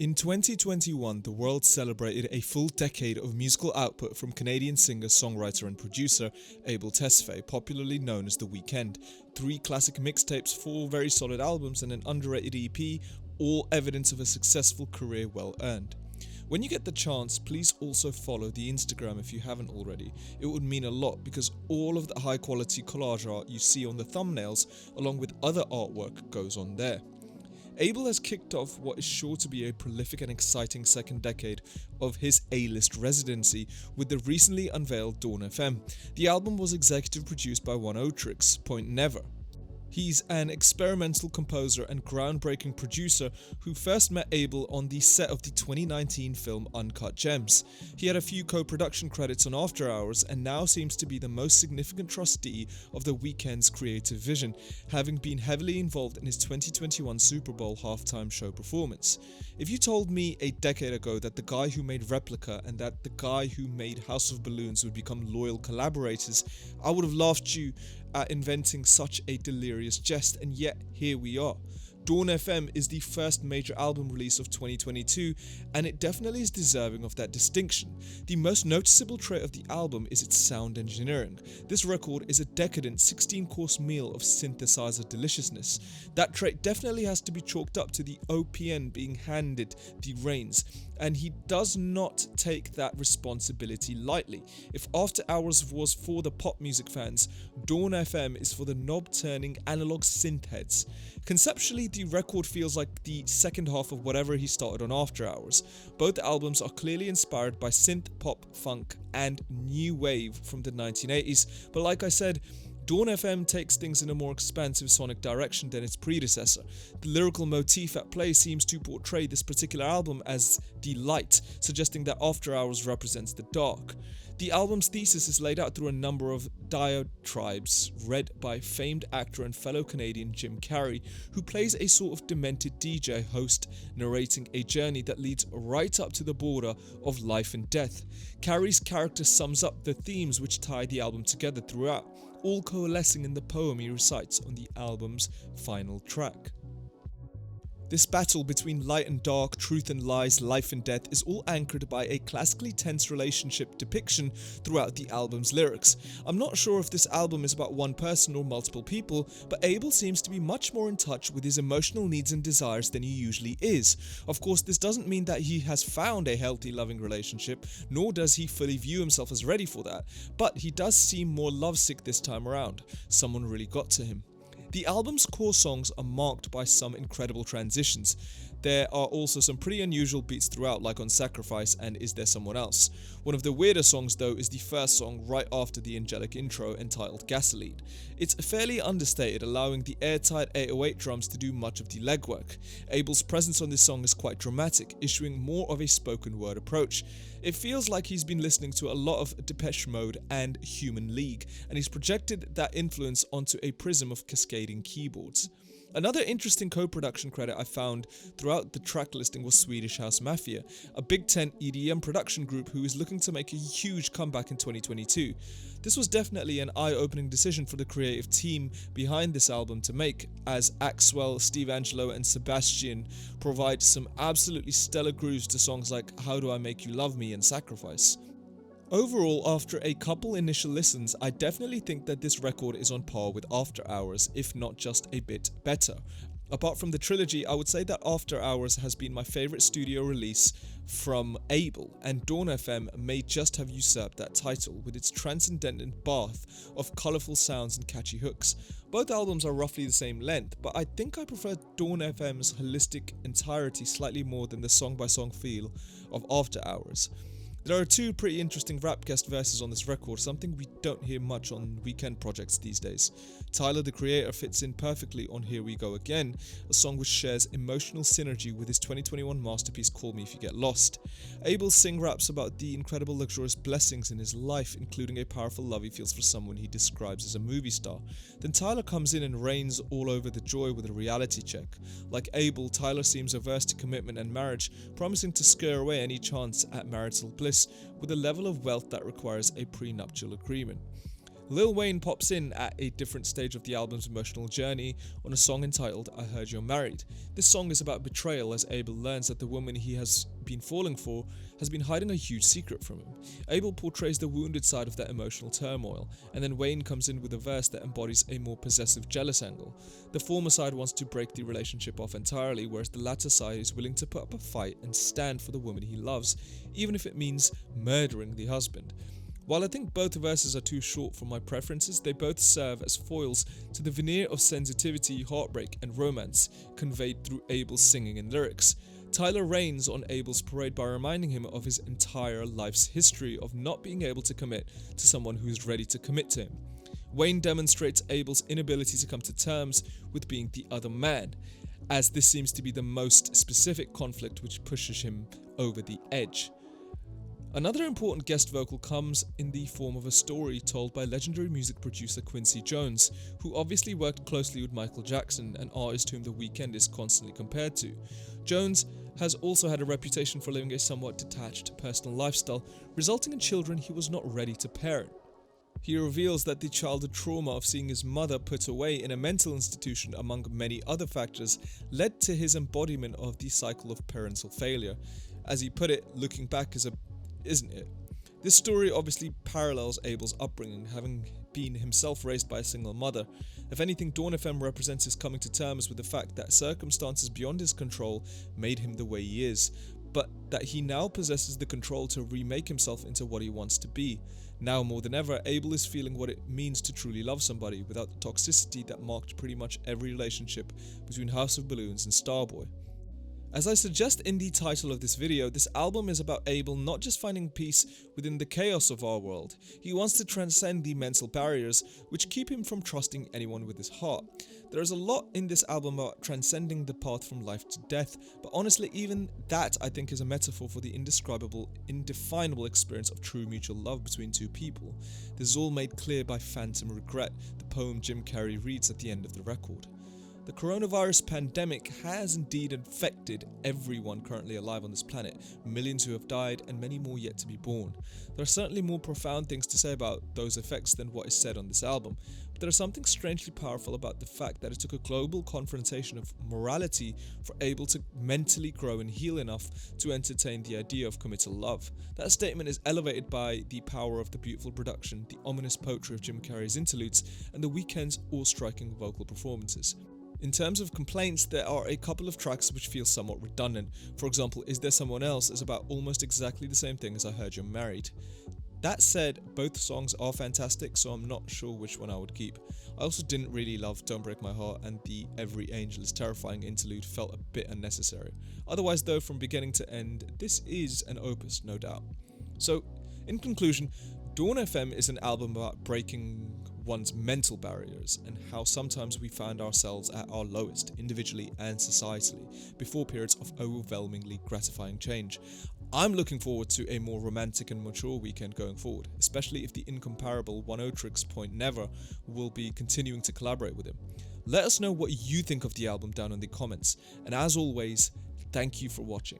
In 2021, the world celebrated a full decade of musical output from Canadian singer, songwriter and producer Abel, popularly known as The Weeknd. 3 classic mixtapes, 4 very solid albums and an underrated EP, all evidence of a successful career well earned. When you get the chance, please also follow the Instagram if you haven't already. It would mean a lot because all of the high quality collage art you see on the thumbnails along with other artwork goes on there. Abel has kicked off what is sure to be a prolific and exciting second decade of his A-list residency with the recently unveiled Dawn FM. The album was executive produced by Oneohtrix Point Never. He's an experimental composer and groundbreaking producer who first met Abel on the set of the 2019 film Uncut Gems. He had a few co-production credits on After Hours and now seems to be the most significant trustee of the Weeknd's creative vision, having been heavily involved in his 2021 Super Bowl halftime show performance. If you told me a decade ago that the guy who made Replica and that the guy who made House of Balloons would become loyal collaborators, I would have laughed you at inventing such a delirious jest, and yet here we are. Dawn FM is the first major album release of 2022, and it definitely is deserving of that distinction. The most noticeable trait of the album is its sound engineering. This record is a decadent 16-course meal of synthesizer deliciousness. That trait definitely has to be chalked up to the OPN being handed the reins, and he does not take that responsibility lightly. If After Hours was for the pop music fans, Dawn FM is for the knob-turning analog synth heads. Conceptually, the record feels like the second half of whatever he started on After Hours. Both albums are clearly inspired by synth, pop, funk, and new wave from the 1980s, but like I said, Dawn FM takes things in a more expansive sonic direction than its predecessor. The lyrical motif at play seems to portray this particular album as the light, suggesting that After Hours represents the dark. The album's thesis is laid out through a number of diatribes read by famed actor and fellow Canadian Jim Carrey, who plays a sort of demented DJ host narrating a journey that leads right up to the border of life and death. Carrey's character sums up the themes which tie the album together throughout, all coalescing in the poem he recites on the album's final track. This battle between light and dark, truth and lies, life and death is all anchored by a classically tense relationship depiction throughout the album's lyrics. I'm not sure if this album is about one person or multiple people, but Abel seems to be much more in touch with his emotional needs and desires than he usually is. Of course, this doesn't mean that he has found a healthy, loving relationship, nor does he fully view himself as ready for that, but he does seem more lovesick this time around. Someone really got to him. The album's core songs are marked by some incredible transitions. There are also some pretty unusual beats throughout, like on Sacrifice and Is There Someone Else. One of the weirder songs though is the first song right after the angelic intro entitled Gasoline. It's fairly understated, allowing the airtight 808 drums to do much of the legwork. Abel's presence on this song is quite dramatic, issuing more of a spoken word approach. It feels like he's been listening to a lot of Depeche Mode and Human League, and he's projected that influence onto a prism of cascading keyboards. Another interesting co-production credit I found throughout the track listing was Swedish House Mafia, a Big Tent EDM production group who is looking to make a huge comeback in 2022. This was definitely an eye-opening decision for the creative team behind this album to make, as Axwell, Steve Angelo and Sebastian provide some absolutely stellar grooves to songs like How Do I Make You Love Me and Sacrifice. Overall, after a couple initial listens, I definitely think that this record is on par with After Hours, if not just a bit better. Apart from the trilogy, I would say that After Hours has been my favourite studio release from Abel, and Dawn FM may just have usurped that title with its transcendent bath of colourful sounds and catchy hooks. Both albums are roughly the same length, but I think I prefer Dawn FM's holistic entirety slightly more than the song-by-song feel of After Hours. There are 2 pretty interesting rap guest verses on this record, something we don't hear much on Weeknd projects these days. Tyler, the Creator, fits in perfectly on Here We Go Again, a song which shares emotional synergy with his 2021 masterpiece Call Me If You Get Lost. Abel sing raps about the incredible luxurious blessings in his life, including a powerful love he feels for someone he describes as a movie star. Then Tyler comes in and rains all over the joy with a reality check. Like Abel, Tyler seems averse to commitment and marriage, promising to scare away any chance at marital bliss with a level of wealth that requires a prenuptial agreement. Lil Wayne pops in at a different stage of the album's emotional journey on a song entitled I Heard You're Married. This song is about betrayal as Abel learns that the woman he has been falling for has been hiding a huge secret from him. Abel portrays the wounded side of that emotional turmoil, and then Wayne comes in with a verse that embodies a more possessive, jealous angle. The former side wants to break the relationship off entirely, whereas the latter side is willing to put up a fight and stand for the woman he loves, even if it means murdering the husband. While I think both verses are too short for my preferences, they both serve as foils to the veneer of sensitivity, heartbreak, and romance conveyed through Abel's singing and lyrics. Tyler rains on Abel's parade by reminding him of his entire life's history of not being able to commit to someone who is ready to commit to him. Wayne demonstrates Abel's inability to come to terms with being the other man, as this seems to be the most specific conflict which pushes him over the edge. Another important guest vocal comes in the form of a story told by legendary music producer Quincy Jones, who obviously worked closely with Michael Jackson, an artist whom The Weeknd is constantly compared to. Jones has also had a reputation for living a somewhat detached personal lifestyle, resulting in children he was not ready to parent. He reveals that the childhood trauma of seeing his mother put away in a mental institution, among many other factors, led to his embodiment of the cycle of parental failure. As he put it, looking back isn't it? This story obviously parallels Abel's upbringing, having been himself raised by a single mother. If anything, Dawn FM represents his coming to terms with the fact that circumstances beyond his control made him the way he is, but that he now possesses the control to remake himself into what he wants to be. Now more than ever, Abel is feeling what it means to truly love somebody without the toxicity that marked pretty much every relationship between House of Balloons and Starboy. As I suggest in the title of this video, this album is about Abel not just finding peace within the chaos of our world. He wants to transcend the mental barriers which keep him from trusting anyone with his heart. There is a lot in this album about transcending the path from life to death, but honestly even that I think is a metaphor for the indescribable, indefinable experience of true mutual love between two people. This is all made clear by Phantom Regret, the poem Jim Carrey reads at the end of the record. The coronavirus pandemic has indeed infected everyone currently alive on this planet, millions who have died and many more yet to be born. There are certainly more profound things to say about those effects than what is said on this album, but there is something strangely powerful about the fact that it took a global confrontation of morality for Abel to mentally grow and heal enough to entertain the idea of committal love. That statement is elevated by the power of the beautiful production, the ominous poetry of Jim Carrey's interludes, and The Weeknd's awe-striking vocal performances. In terms of complaints, there are a couple of tracks which feel somewhat redundant. For example, Is There Someone Else is about almost exactly the same thing as I Heard You're Married. That said, both songs are fantastic, so I'm not sure which one I would keep. I also didn't really love Don't Break My Heart, and the Every Angel is Terrifying interlude felt a bit unnecessary. Otherwise though, from beginning to end, this is an opus, no doubt. So, in conclusion, Dawn FM is an album about breaking one's mental barriers and how sometimes we find ourselves at our lowest, individually and societally, before periods of overwhelmingly gratifying change. I'm looking forward to a more romantic and mature Weeknd going forward, especially if the incomparable Oneohtrix Point Never will be continuing to collaborate with him. Let us know what you think of the album down in the comments, and as always, thank you for watching.